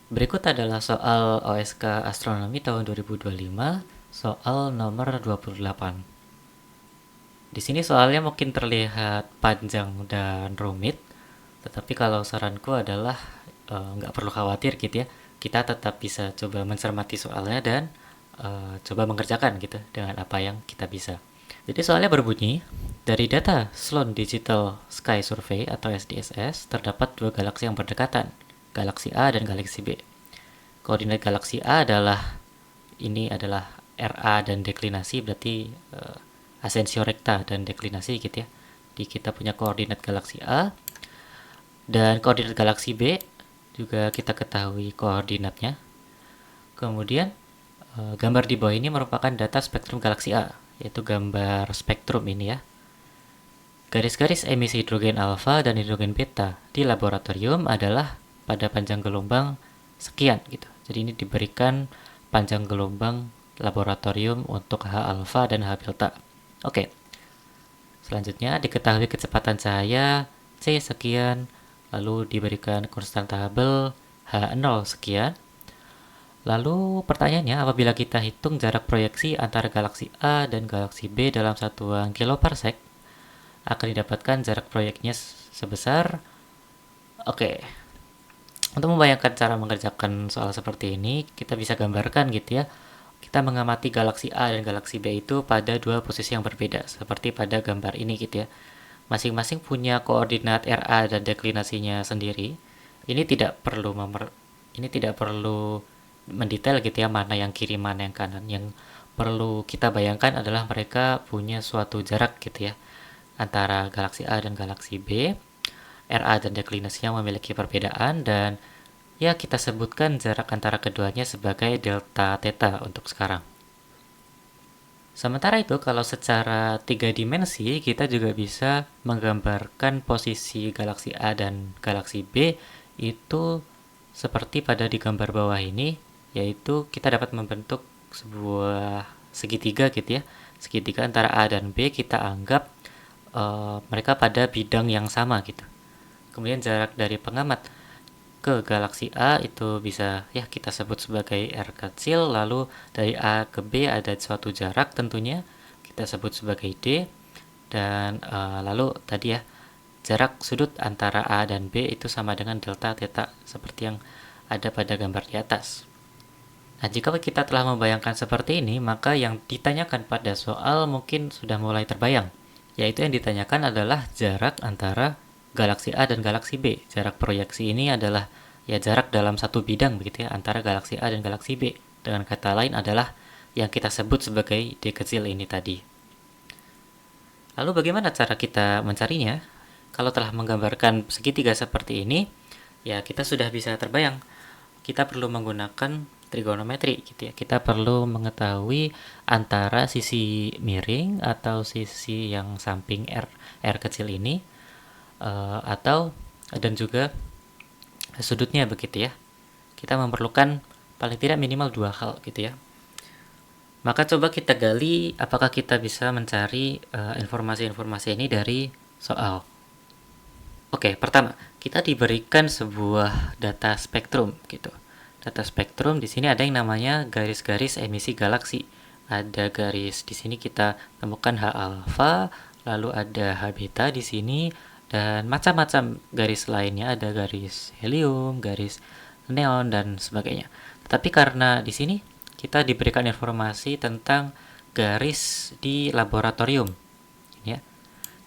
Berikut adalah soal OSK Astronomi tahun 2025, soal nomor 28. Di sini soalnya mungkin terlihat panjang dan rumit, tetapi kalau saranku adalah nggak perlu khawatir gitu ya. Kita tetap bisa coba mencermati soalnya dan coba mengerjakan gitu dengan apa yang kita bisa. Jadi soalnya berbunyi, dari data Sloan Digital Sky Survey atau SDSS, terdapat dua galaksi yang berdekatan, galaksi A dan galaksi B. Koordinat galaksi A adalah RA dan deklinasi, berarti asensio rekta dan deklinasi gitu ya. Di kita punya koordinat galaksi A dan koordinat galaksi B juga kita ketahui koordinatnya. Kemudian gambar di bawah ini merupakan data spektrum galaksi A, yaitu gambar spektrum ini ya. Garis-garis emisi hidrogen alfa dan hidrogen beta di laboratorium adalah pada panjang gelombang sekian gitu. Jadi ini diberikan panjang gelombang laboratorium untuk H alfa dan H delta. Oke. Selanjutnya diketahui kecepatan cahaya C sekian, lalu diberikan konstanta Hubble H0 sekian. Lalu pertanyaannya, apabila kita hitung jarak proyeksi antara galaksi A dan galaksi B dalam satuan kiloparsec, akan didapatkan jarak proyeknya sebesar. Oke, untuk membayangkan cara mengerjakan soal seperti ini, kita bisa gambarkan gitu ya. Kita mengamati galaksi A dan galaksi B itu pada dua posisi yang berbeda, seperti pada gambar ini gitu ya. Masing-masing punya koordinat RA dan deklinasinya sendiri. Ini tidak perlu mendetail gitu ya, mana yang kiri mana yang kanan. Yang perlu kita bayangkan adalah mereka punya suatu jarak gitu ya antara galaksi A dan galaksi B. RA dan deklinasinya memiliki perbedaan dan ya kita sebutkan jarak antara keduanya sebagai delta theta untuk sekarang. Sementara itu kalau secara tiga dimensi kita juga bisa menggambarkan posisi galaksi A dan galaksi B itu seperti pada di gambar bawah ini, yaitu kita dapat membentuk sebuah segitiga gitu ya. Segitiga antara A dan B kita anggap mereka pada bidang yang sama gitu. Kemudian jarak dari pengamat ke galaksi A itu bisa ya kita sebut sebagai R kecil, lalu dari A ke B ada suatu jarak tentunya kita sebut sebagai D, dan lalu tadi ya jarak sudut antara A dan B itu sama dengan delta theta seperti yang ada pada gambar di atas. Nah, jika kita telah membayangkan seperti ini, maka yang ditanyakan pada soal mungkin sudah mulai terbayang, yaitu yang ditanyakan adalah jarak antara galaksi A dan galaksi B. Jarak proyeksi ini adalah ya jarak dalam satu bidang begitu ya antara galaksi A dan galaksi B. Dengan kata lain adalah yang kita sebut sebagai D kecil ini tadi. Lalu bagaimana cara kita mencarinya? Kalau telah menggambarkan segitiga seperti ini, ya kita sudah bisa terbayang. Kita perlu menggunakan trigonometri gitu ya. Kita perlu mengetahui antara sisi miring atau sisi yang samping R kecil ini atau dan juga sudutnya begitu ya. Kita memerlukan paling tidak minimal dua hal gitu ya. Maka coba kita gali apakah kita bisa mencari informasi-informasi ini dari soal. Oke, pertama, kita diberikan sebuah data spektrum gitu. Data spektrum di sini ada yang namanya garis-garis emisi galaksi. Ada garis di sini kita temukan H alpha, lalu ada H beta di sini dan macam-macam garis lainnya, ada garis helium, garis neon dan sebagainya. Tetapi karena di sini kita diberikan informasi tentang garis di laboratorium ya.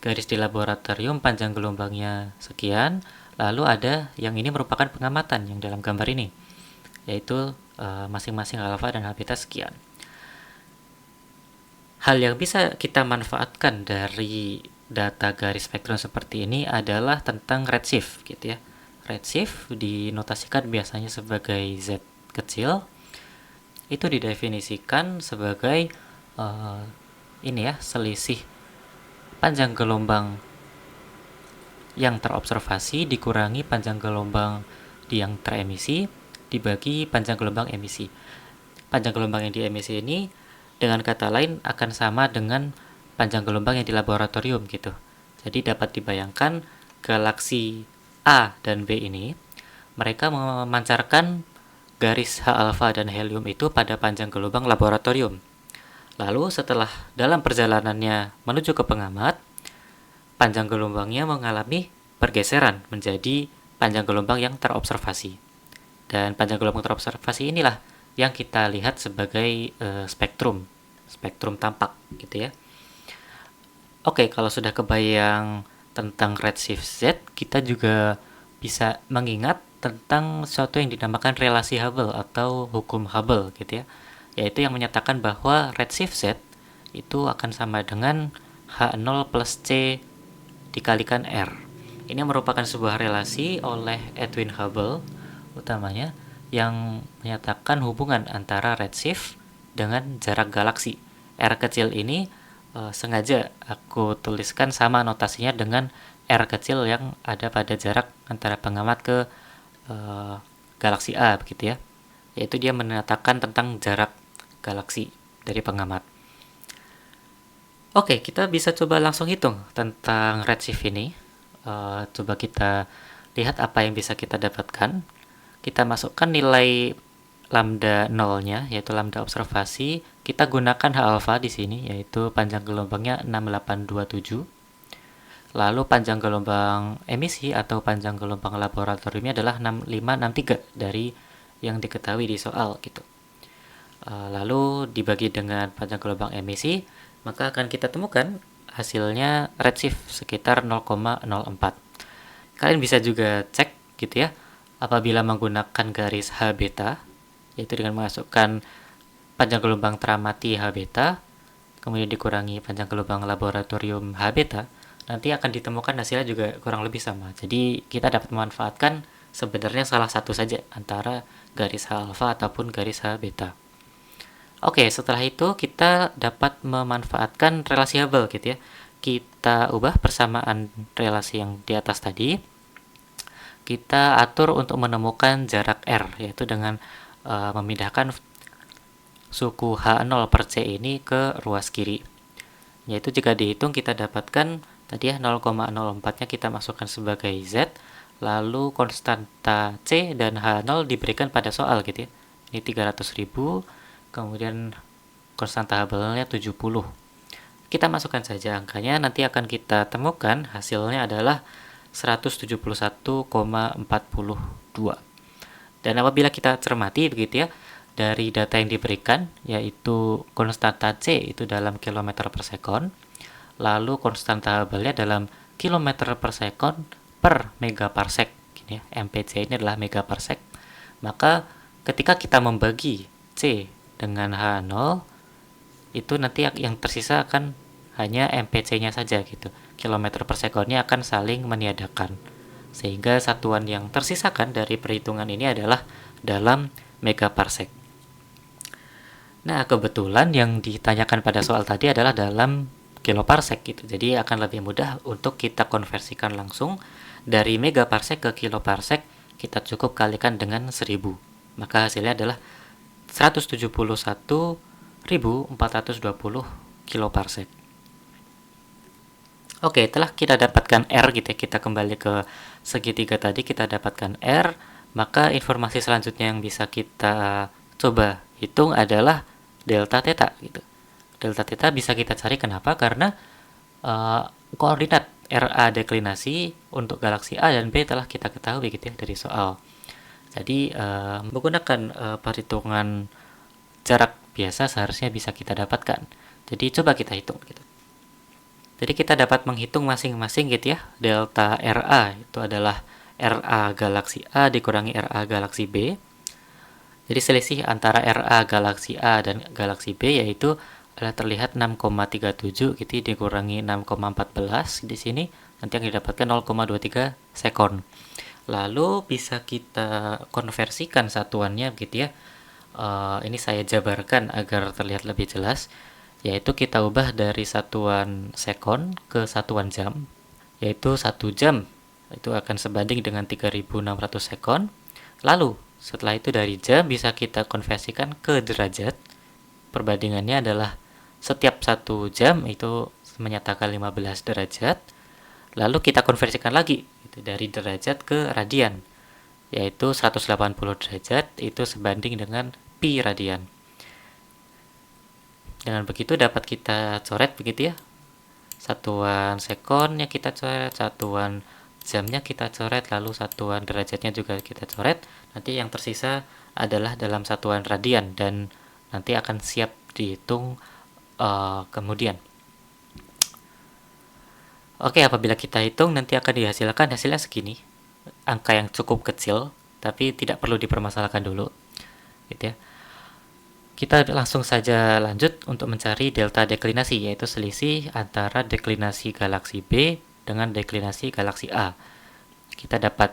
Garis di laboratorium panjang gelombangnya sekian, lalu ada yang ini merupakan pengamatan yang dalam gambar ini, yaitu masing-masing alfa dan H beta sekian. Hal yang bisa kita manfaatkan dari data garis spektrum seperti ini adalah tentang redshift gitu ya. Redshift dinotasikan biasanya sebagai Z kecil. Itu didefinisikan sebagai ini ya, selisih panjang gelombang yang terobservasi dikurangi panjang gelombang yang teremisi dibagi panjang gelombang emisi. Panjang gelombang yang diemisi ini dengan kata lain akan sama dengan panjang gelombang yang di laboratorium gitu. Jadi dapat dibayangkan galaksi A dan B ini mereka memancarkan garis H alfa dan helium itu pada panjang gelombang laboratorium. Lalu setelah dalam perjalanannya menuju ke pengamat, panjang gelombangnya mengalami pergeseran menjadi panjang gelombang yang terobservasi. Dan panjang gelombang terobservasi inilah yang kita lihat sebagai spektrum tampak gitu ya. Oke, kalau sudah kebayang tentang redshift Z, kita juga bisa mengingat tentang sesuatu yang dinamakan relasi Hubble atau hukum Hubble gitu ya, yaitu yang menyatakan bahwa redshift Z itu akan sama dengan H0 plus C dikalikan R. Ini merupakan sebuah relasi oleh Edwin Hubble utamanya yang menyatakan hubungan antara redshift dengan jarak galaksi. R kecil ini sengaja aku tuliskan sama notasinya dengan R kecil yang ada pada jarak antara pengamat ke galaksi A begitu ya. Yaitu dia menyatakan tentang jarak galaksi dari pengamat. Oke, kita bisa coba langsung hitung tentang redshift ini. Coba kita lihat apa yang bisa kita dapatkan. Kita masukkan nilai lambda nolnya, yaitu lambda observasi. Kita gunakan H alfa di sini, yaitu panjang gelombangnya 6827. Lalu panjang gelombang emisi atau panjang gelombang laboratoriumnya adalah 6563 dari yang diketahui di soal gitu. Lalu dibagi dengan panjang gelombang emisi, maka akan kita temukan hasilnya redshift sekitar 0,04. Kalian bisa juga cek gitu ya, apabila menggunakan garis H beta, yaitu dengan memasukkan panjang gelombang teramati H beta, kemudian dikurangi panjang gelombang laboratorium H beta, nanti akan ditemukan hasilnya juga kurang lebih sama. Jadi kita dapat memanfaatkan sebenarnya salah satu saja antara garis H alfa ataupun garis H beta. Oke, setelah itu kita dapat memanfaatkan relasi Hubble gitu ya. Kita ubah persamaan relasi yang di atas tadi. Kita atur untuk menemukan jarak R, yaitu dengan memindahkan suku H0 per C ini ke ruas kiri. Yaitu jika dihitung kita dapatkan tadi ya 0,04-nya kita masukkan sebagai Z, lalu konstanta C dan H0 diberikan pada soal gitu ya. Ini 300.000, kemudian konstanta Hubble-nya 70. Kita masukkan saja angkanya, nanti akan kita temukan hasilnya adalah 171,42. Dan apabila kita cermati begitu ya, dari data yang diberikan, yaitu konstanta C itu dalam kilometer per sekon, lalu konstanta Hubble-nya dalam kilometer per sekon per megaparsec, gini ya, MPC ini adalah megaparsec. Maka ketika kita membagi C dengan H0, itu nanti yang tersisa akan hanya MPC-nya saja gitu. Kilometer per sekonnya akan saling meniadakan. Sehingga satuan yang tersisakan dari perhitungan ini adalah dalam megaparsec. Nah, kebetulan yang ditanyakan pada soal tadi adalah dalam kiloparsec gitu. Jadi akan lebih mudah untuk kita konversikan langsung dari megaparsec ke kiloparsec, kita cukup kalikan dengan 1000. Maka hasilnya adalah 171.420 kiloparsec. Oke, telah kita dapatkan R gitu ya, kita kembali ke segitiga tadi, kita dapatkan R, maka informasi selanjutnya yang bisa kita coba hitung adalah delta theta gitu. Delta theta bisa kita cari, kenapa? Karena koordinat RA deklinasi untuk galaksi A dan B telah kita ketahui gitu ya dari soal. Jadi menggunakan perhitungan jarak biasa seharusnya bisa kita dapatkan. Jadi coba kita hitung gitu. Jadi kita dapat menghitung masing-masing gitu ya. Delta RA itu adalah RA galaksi A dikurangi RA galaksi B. Jadi selisih antara RA galaksi A dan galaksi B yaitu adalah terlihat 6,37 gitu dikurangi 6,14 di sini, nanti yang didapatkan 0,23 sekon. Lalu bisa kita konversikan satuannya gitu ya. Ini saya jabarkan agar terlihat lebih jelas, yaitu kita ubah dari satuan sekon ke satuan jam, yaitu 1 jam itu akan sebanding dengan 3600 sekon. Lalu setelah itu dari jam bisa kita konversikan ke derajat. Perbandingannya adalah setiap 1 jam itu menyatakan 15 derajat. Lalu kita konversikan lagi gitu, dari derajat ke radian. yaitu 180 derajat itu sebanding dengan pi radian. Dengan begitu dapat kita coret begitu ya. Satuan sekonnya kita coret, satuan jamnya kita coret, lalu satuan derajatnya juga kita coret. Nanti yang tersisa adalah dalam satuan radian dan nanti akan siap dihitung kemudian. Oke, apabila kita hitung nanti akan dihasilkan hasilnya segini. Angka yang cukup kecil, tapi tidak perlu dipermasalahkan dulu. Gitu ya. Kita langsung saja lanjut untuk mencari delta deklinasi, yaitu selisih antara deklinasi galaksi B dengan deklinasi galaksi A. Kita dapat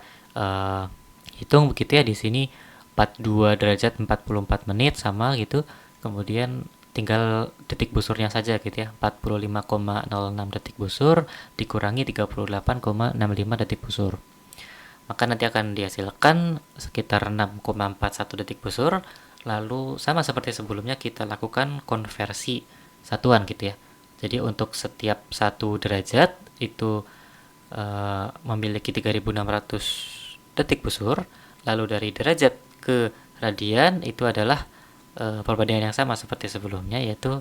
hitung begitu ya di sini 42 derajat 44 menit sama gitu. Kemudian tinggal detik busurnya saja gitu ya. 45,06 detik busur dikurangi 38,65 detik busur. Maka nanti akan dihasilkan sekitar 6,41 detik busur. Lalu sama seperti sebelumnya kita lakukan konversi satuan gitu ya. Jadi untuk setiap 1 derajat itu memiliki 3600 detik busur. Lalu dari derajat ke radian itu adalah perbandingan yang sama seperti sebelumnya, yaitu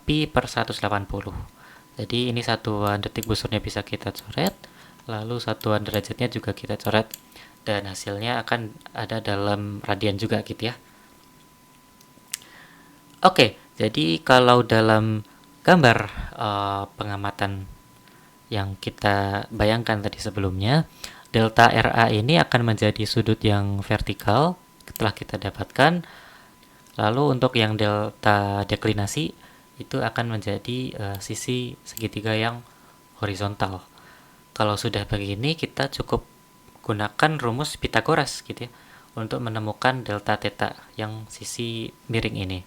pi per 180. Jadi ini satuan detik busurnya bisa kita coret, lalu satuan derajatnya juga kita coret, dan hasilnya akan ada dalam radian juga gitu ya. Oke, jadi kalau dalam gambar pengamatan yang kita bayangkan tadi sebelumnya, delta RA ini akan menjadi sudut yang vertikal setelah kita dapatkan. Lalu untuk yang delta deklinasi itu akan menjadi sisi segitiga yang horizontal. Kalau sudah begini, kita cukup gunakan rumus Pythagoras gitu ya untuk menemukan delta theta yang sisi miring ini.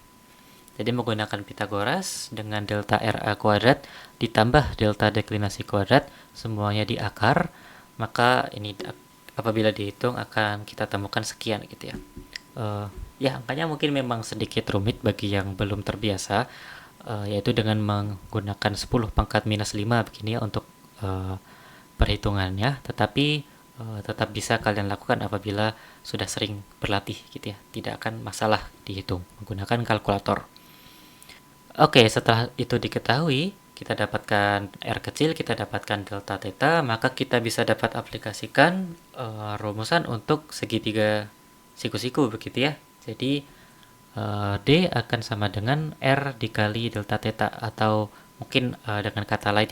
Jadi menggunakan Pythagoras dengan delta RA kuadrat ditambah delta deklinasi kuadrat, semuanya di akar, maka ini apabila dihitung akan kita temukan sekian gitu ya. Ya, angkanya mungkin memang sedikit rumit bagi yang belum terbiasa, yaitu dengan menggunakan 10 pangkat minus 5 begini ya untuk perhitungannya, tetapi tetap bisa kalian lakukan apabila sudah sering berlatih gitu ya. Tidak akan masalah dihitung menggunakan kalkulator. Oke, setelah itu diketahui, kita dapatkan R kecil, kita dapatkan delta theta, maka kita bisa dapat aplikasikan rumusan untuk segitiga siku-siku begitu ya. Jadi D akan sama dengan R dikali delta theta, atau mungkin dengan kata lain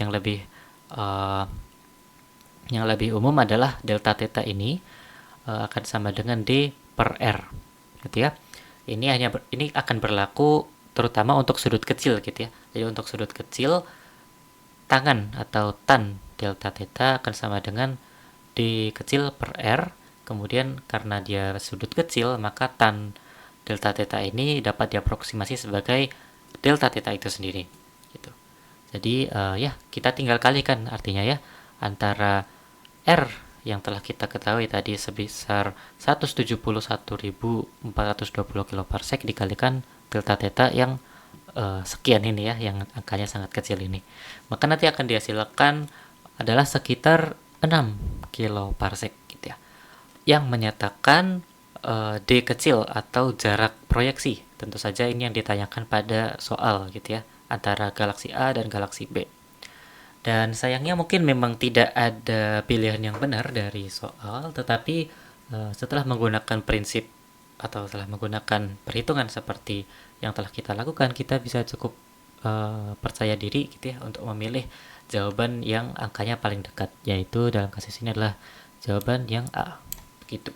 yang lebih umum adalah delta theta ini akan sama dengan D per R gitu ya. Ini akan berlaku terutama untuk sudut kecil gitu ya. Jadi untuk sudut kecil, tangan atau tan delta theta akan sama dengan D kecil per R. Kemudian karena dia sudut kecil, maka tan delta theta ini dapat diaproksimasi sebagai delta theta itu sendiri gitu. Jadi ya kita tinggal kalikan artinya ya antara R yang telah kita ketahui tadi sebesar 171.420 kiloparsec dikalikan delta theta yang sekian ini ya, yang angkanya sangat kecil ini, maka nanti akan dihasilkan adalah sekitar 6 kiloparsec gitu ya, yang menyatakan D kecil atau jarak proyeksi. Tentu saja ini yang ditanyakan pada soal gitu ya, antara galaksi A dan galaksi B. Dan sayangnya mungkin memang tidak ada pilihan yang benar dari soal, tetapi setelah menggunakan prinsip atau telah menggunakan perhitungan seperti yang telah kita lakukan, kita bisa cukup percaya diri gitu ya untuk memilih jawaban yang angkanya paling dekat, yaitu dalam kasus ini adalah jawaban yang A begitu.